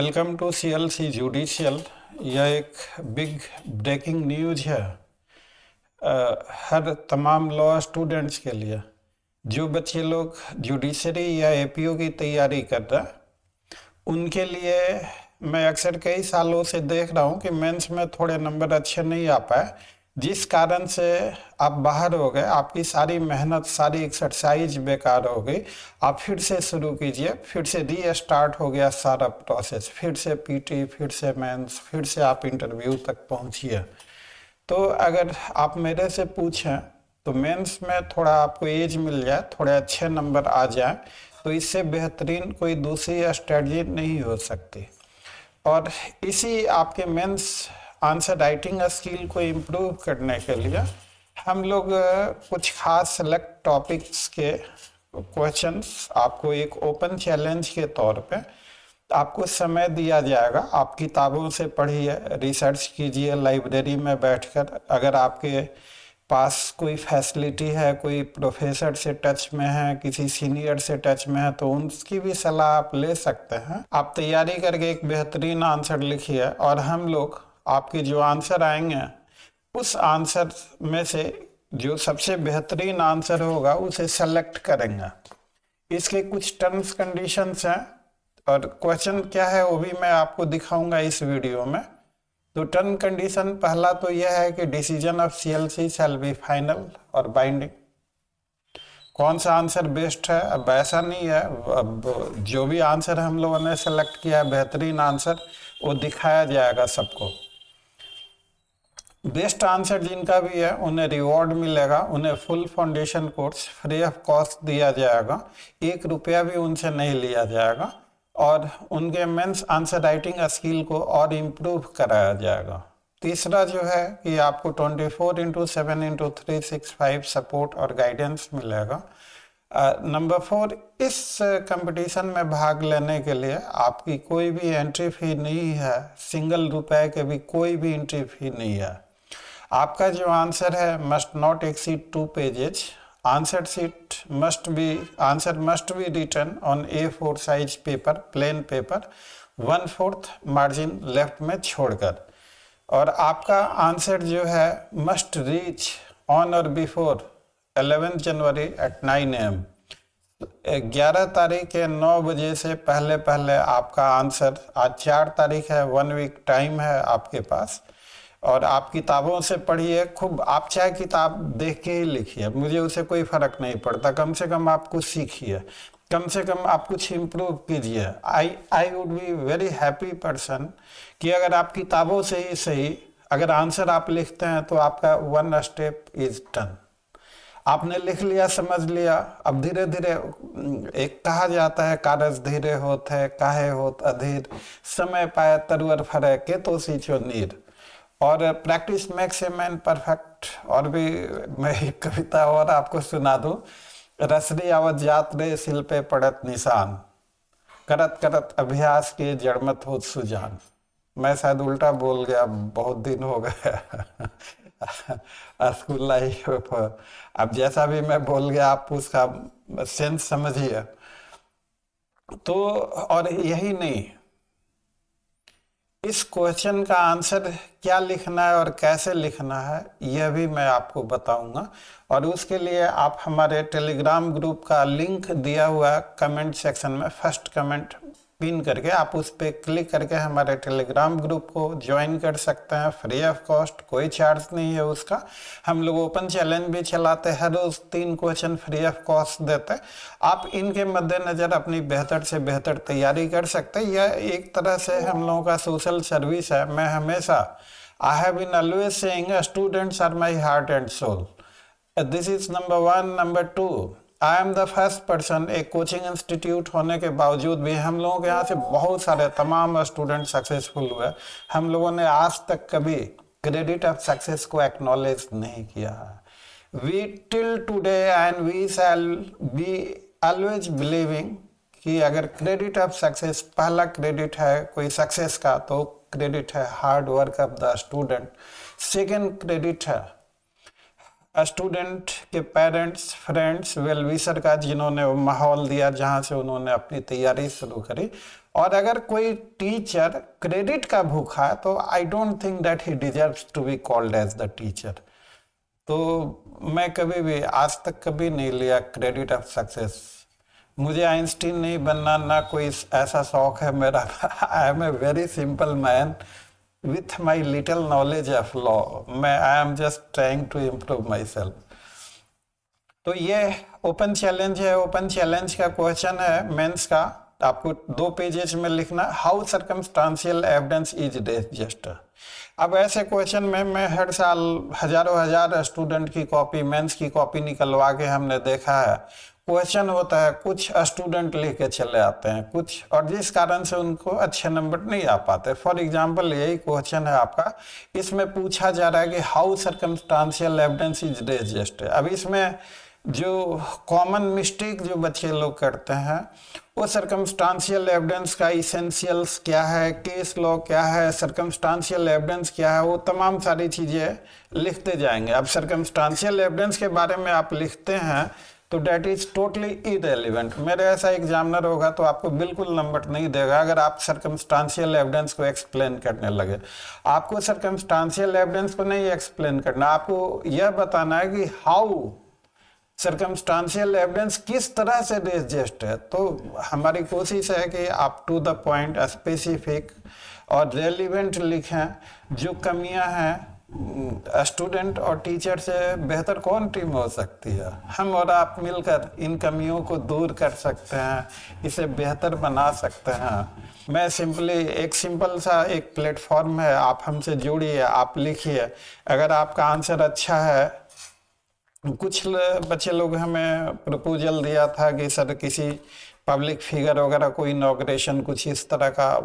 Welcome to CLC judicial. यह एक big breaking news है हर तमाम लॉ स्टूडेंट्स के लिए। जो बच्चे लोग जुडिशरी या एपीओ की तैयारी कर रहे हैं उनके लिए मैं अक्सर कई सालों से देख रहा हूँ कि मेंस में थोड़े नंबर अच्छे नहीं आ पाए, जिस कारण से आप बाहर हो गए। आपकी सारी मेहनत, सारी एक्सरसाइज बेकार हो गई। आप फिर से शुरू कीजिए, फिर से रीस्टार्ट हो गया सारा प्रोसेस, फिर से पीटी, फिर से मेंस, फिर से आप इंटरव्यू तक पहुंचिए। तो अगर आप मेरे से पूछें तो मेंस में थोड़ा आपको एज मिल जाए, थोड़े अच्छे नंबर आ जाए, तो इससे बेहतरीन कोई दूसरी स्ट्रेटजी नहीं हो सकती। और इसी आपके मेंस आंसर राइटिंग स्किल को इम्प्रूव करने के लिए हम लोग कुछ खास सेलेक्ट टॉपिक्स के क्वेश्चंस आपको एक ओपन चैलेंज के तौर पे आपको समय दिया जाएगा। आप किताबों से पढ़िए, रिसर्च कीजिए लाइब्रेरी में बैठकर। अगर आपके पास कोई फैसिलिटी है, कोई प्रोफेसर से टच में है, किसी सीनियर से टच में है, तो उनकी भी सलाह आप ले सकते हैं। आप तैयारी करके एक बेहतरीन आंसर लिखिए और हम लोग आपके जो आंसर आएंगे उस आंसर में से जो सबसे बेहतरीन आंसर होगा उसे सेलेक्ट करेंगे। इसके कुछ टर्म्स कंडीशंस हैं और क्वेश्चन क्या है वो भी मैं आपको दिखाऊंगा इस वीडियो में। तो टर्म कंडीशन पहला तो यह है कि decision of CLC shall be final और बाइंडिंग। कौन सा आंसर बेस्ट है? अब ऐसा नहीं है, अब जो भी आंसर हम लोगों ने सेलेक्ट किया है बेहतरीन आंसर, वो दिखाया जाएगा सबको। बेस्ट आंसर जिनका भी है उन्हें रिवॉर्ड मिलेगा, उन्हें full foundation course free of cost दिया जाएगा, 1 रुपया भी उनसे नहीं लिया जाएगा और उनके मेंस आंसर राइटिंग स्किल को और इम्प्रूव कराया जाएगा। तीसरा जो है कि आपको 24/7/365 सपोर्ट और गाइडेंस मिलेगा। नंबर 4, इस कंपटीशन में भाग लेने के लिए आपकी कोई भी एंट्री फी नहीं है, सिंगल रुपए के भी कोई भी एंट्री फी नहीं है। आपका जो आंसर है must not exceed 2 pages. Answer must be written on A4 size paper, plain paper, 1/4 margin left में छोड़कर। और आपका आंसर जो है मस्ट रीच ऑन और बिफोर 11 जनवरी at 9 AM। 11 तारीख के 9 बजे से पहले पहले आपका आंसर, आज 4 तारीख है, 1 वीक टाइम है आपके पास। और आप किताबों से पढ़िए खूब। आप चाहे किताब देख के ही लिखिए, मुझे उसे कोई फर्क नहीं पड़ता, कम से कम आप कुछ सीखिए, कम से कम आप कुछ इम्प्रूव कीजिए। I would be very happy person कि अगर आप किताबों से ही सही अगर आंसर आप लिखते हैं तो आपका 1 स्टेप इज डन। आपने लिख लिया, समझ लिया, अब धीरे धीरे, एक कहा जाता है कारज धीरे होत है काहे होत अधीर, समय पाए तरुअर फरे के तो सींचो नीर। और practice makes a man perfect. और भी मैं एक कविता और आपको सुना दूं। रसरी आवत जात रे सिल पे पड़त निशान, करत करत अभ्यास के जड़मत हो सुजान। मैं शायद उल्टा बोल गया, बहुत दिन हो गए स्कूल लाइफ। अब जैसा भी मैं बोल गया आप उसका सेंस समझिए। तो और यही नहीं, इस क्वेश्चन का आंसर क्या लिखना है और कैसे लिखना है यह भी मैं आपको बताऊंगा। और उसके लिए आप हमारे टेलीग्राम ग्रुप का लिंक दिया हुआ कमेंट सेक्शन में, फर्स्ट कमेंट पिन करके आप उस पर क्लिक करके हमारे टेलीग्राम ग्रुप को ज्वाइन कर सकते हैं, फ्री ऑफ कॉस्ट, कोई चार्ज नहीं है उसका। हम लोग ओपन चैलेंज भी चलाते हैं, हर रोज 3 क्वेश्चन फ्री ऑफ कॉस्ट देते हैं। आप इनके मद्देनजर अपनी बेहतर से बेहतर तैयारी कर सकते हैं। यह एक तरह से हम लोगों का सोशल सर्विस है। मैं हमेशा I have been always saying students are my heart and soul. This is number 1। Number 2, I am the first person. एक कोचिंग इंस्टीट्यूट होने के बावजूद भी हम लोगों के यहाँ से बहुत सारे तमाम स्टूडेंट सक्सेसफुल हुए। हम लोगों ने आज तक कभी क्रेडिट ऑफ सक्सेस को एक्नॉलेज नहीं किया है। We till today and we shall be always believing कि अगर क्रेडिट ऑफ सक्सेस, पहला क्रेडिट है कोई सक्सेस का तो क्रेडिट है hard work of the student. Second credit है स्टूडेंट के पेरेंट्स, फ्रेंड्स, वेल विशर का जिन्होंने वो माहौल दिया जहाँ से उन्होंने अपनी तैयारी शुरू करी। और अगर कोई टीचर क्रेडिट का भूखा है तो I don't think that he deserves to be called as the teacher. तो मैं कभी भी आज तक कभी नहीं लिया क्रेडिट ऑफ सक्सेस। मुझे आइंस्टीन नहीं बनना, ना कोई ऐसा शौक है मेरा। I am a very simple man with my little knowledge of law. मैं I am just trying to improve myself. तो ये ओपन चैलेंज है। ओपन चैलेंज का क्वेश्चन है मेंस का, आपको 2 पेजेस में लिखना, how circumstantial evidence is register. अब ऐसे क्वेश्चन में मैं हर साल हजार स्टूडेंट की कॉपी, मेंस की कॉपी निकलवा के हमने देखा है। क्वेश्चन होता है, कुछ स्टूडेंट लेके चले आते हैं कुछ, और जिस कारण से उनको अच्छे नंबर नहीं आ पाते। फॉर एग्जांपल यही क्वेश्चन है आपका, इसमें पूछा जा रहा है कि how circumstantial evidence is register. अब इसमें जो कॉमन मिस्टेक जो बच्चे लोग करते हैं, वो सर्कमस्टांशियल एविडेंस का इसेंशियल्स क्या है, केस लॉ क्या है, सर्कमस्टांशियल एविडेंस क्या है, वो तमाम सारी चीज़ें लिखते जाएंगे। अब सर्कमस्टांशियल एविडेंस के बारे में आप लिखते हैं तो डेट इज टोटली इरेलीवेंट। मेरे ऐसा एग्जामिनर होगा तो आपको बिल्कुल नंबर नहीं देगा अगर आप सर्कमस्टांशियल एविडेंस को एक्सप्लेन करने लगे। आपको सर्कमस्टांशियल एविडेंस को नहीं एक्सप्लेन करना, आपको यह बताना है कि हाउ सर्कमस्टांशियल एविडेंस किस तरह से रजिस्टर्ड है। तो हमारी कोशिश है कि आप टू द पॉइंट, स्पेसिफिक और रेलिवेंट लिखें। जो कमियां हैं, स्टूडेंट और टीचर से बेहतर कौन टीम हो सकती है? हम और आप मिलकर इन कमियों को दूर कर सकते हैं, इसे बेहतर बना सकते हैं। मैं सिंपली एक सिंपल सा एक प्लेटफॉर्म है, आप हमसे जुड़िए, आप लिखिए। अगर आपका आंसर अच्छा है, कुछ बच्चे लोग हमें प्रपोजल दिया था कि सर किसी पब्लिक फिगर वगैरह को इनॉग्रेशन कुछ इस तरह का।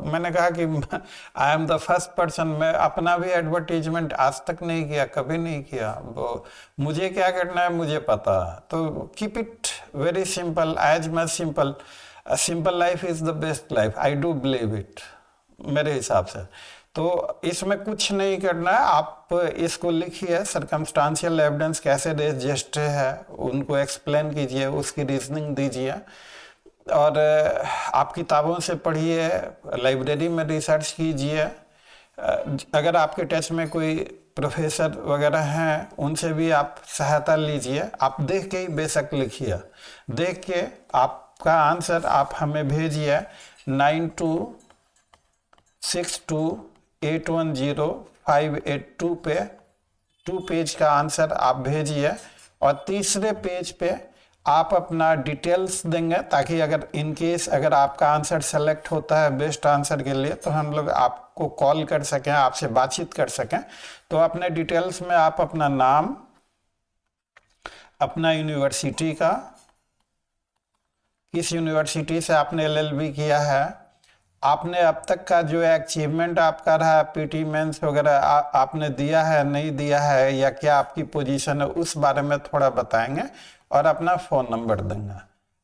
मैंने कहा कि आई एम द फर्स्ट पर्सन, मैं अपना भी एडवर्टीजमेंट आज तक नहीं किया, कभी नहीं किया। वो मुझे क्या करना है मुझे पता। तो keep it very simple, as much simple. Simple life is the best life, I do believe it मेरे हिसाब से। तो इसमें कुछ नहीं करना है, आप इसको लिखिए, सर्कमस्टांशियल एविडेंस कैसे रजिस्टर है उनको एक्सप्लेन कीजिए, उसकी रीजनिंग दीजिए। और आप किताबों से पढ़िए, लाइब्रेरी में रिसर्च कीजिए। अगर आपके टच में कोई प्रोफेसर वगैरह हैं उनसे भी आप सहायता लीजिए। आप देख के ही बेशक लिखिए, देख के आपका आंसर आप हमें भेजिए 9262810582 पे 2 पेज का आंसर आप भेजिए। और तीसरे पेज पे आप अपना डिटेल्स देंगे, ताकि अगर इन केस अगर आपका आंसर सेलेक्ट होता है बेस्ट आंसर के लिए तो हम लोग आपको कॉल कर सकें, आपसे बातचीत कर सकें। तो अपने डिटेल्स में आप अपना नाम, अपना यूनिवर्सिटी का, किस यूनिवर्सिटी से आपने LLB किया है, आपने अब तक का जो अचीवमेंट आपका रहा, पीटी मेंस वगैरह आपने दिया है नहीं दिया है, या क्या आपकी पोजीशन है, उस बारे में थोड़ा बताएंगे। और अपना फ़ोन नंबर देंगे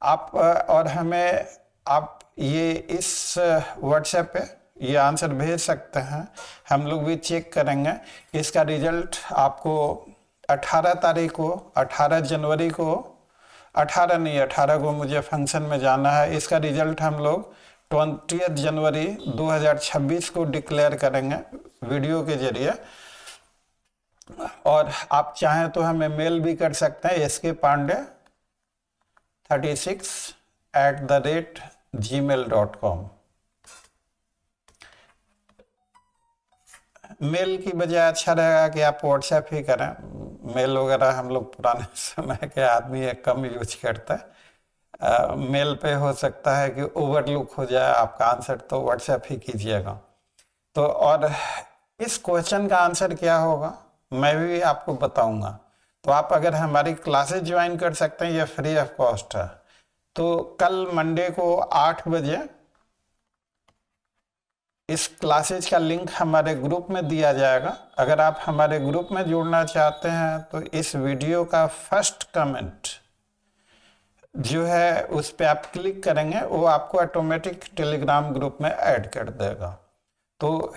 आप। और हमें आप ये इस व्हाट्सएप पे ये आंसर भेज सकते हैं, हम लोग भी चेक करेंगे। इसका रिजल्ट आपको 18 तारीख को, 18 जनवरी को, 18 को मुझे फंक्शन में जाना है। इसका रिजल्ट हम लोग 20 जनवरी 2026 को डिक्लेयर करेंगे वीडियो के जरिए। और आप चाहें तो हमें मेल भी कर सकते हैं, skpandey36@gmail.com। मेल की बजाय अच्छा रहेगा कि आप व्हाट्सएप ही करें। मेल वगैरह हम लोग पुराने समय के आदमी कम यूज करते हैं। मेल पे हो सकता है कि ओवरलुक हो जाए आपका आंसर, तो व्हाट्सएप ही कीजिएगा। तो और इस क्वेश्चन का आंसर क्या होगा मैं भी आपको बताऊंगा। तो आप अगर हमारी क्लासेस ज्वाइन कर सकते हैं, ये फ्री ऑफ कॉस्ट है। तो कल मंडे को 8 बजे इस क्लासेज का लिंक हमारे ग्रुप में दिया जाएगा। अगर आप हमारे ग्रुप में जुड़ना चाहते हैं तो इस वीडियो का फर्स्ट कमेंट जो है उस पर आप क्लिक करेंगे, वो आपको ऑटोमेटिक टेलीग्राम ग्रुप में ऐड कर देगा। तो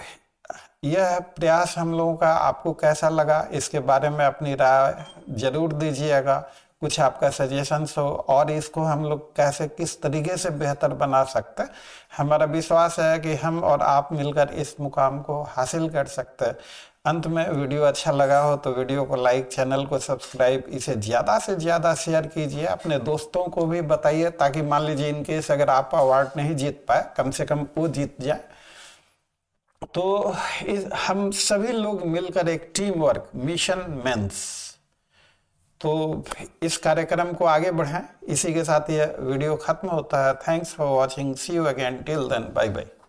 यह प्रयास हम लोगों का आपको कैसा लगा, इसके बारे में अपनी राय जरूर दीजिएगा। कुछ आपका सजेशंस हो और इसको हम लोग कैसे किस तरीके से बेहतर बना सकते हैं। हमारा विश्वास है कि हम और आप मिलकर इस मुकाम को हासिल कर सकते हैं। अंत में वीडियो अच्छा लगा हो तो वीडियो को लाइक, चैनल को सब्सक्राइब, इसे ज़्यादा से ज़्यादा शेयर कीजिए, अपने दोस्तों को भी बताइए, ताकि मान लीजिए इनकेस अगर आप अवार्ड नहीं जीत पाए, कम से कम वो जीत जाए। तो हम सभी लोग मिलकर एक टीम वर्क, मिशन मेंस, तो इस कार्यक्रम को आगे बढ़ाएं। इसी के साथ ये वीडियो खत्म होता है। Thanks for watching, see you again, till then, bye bye.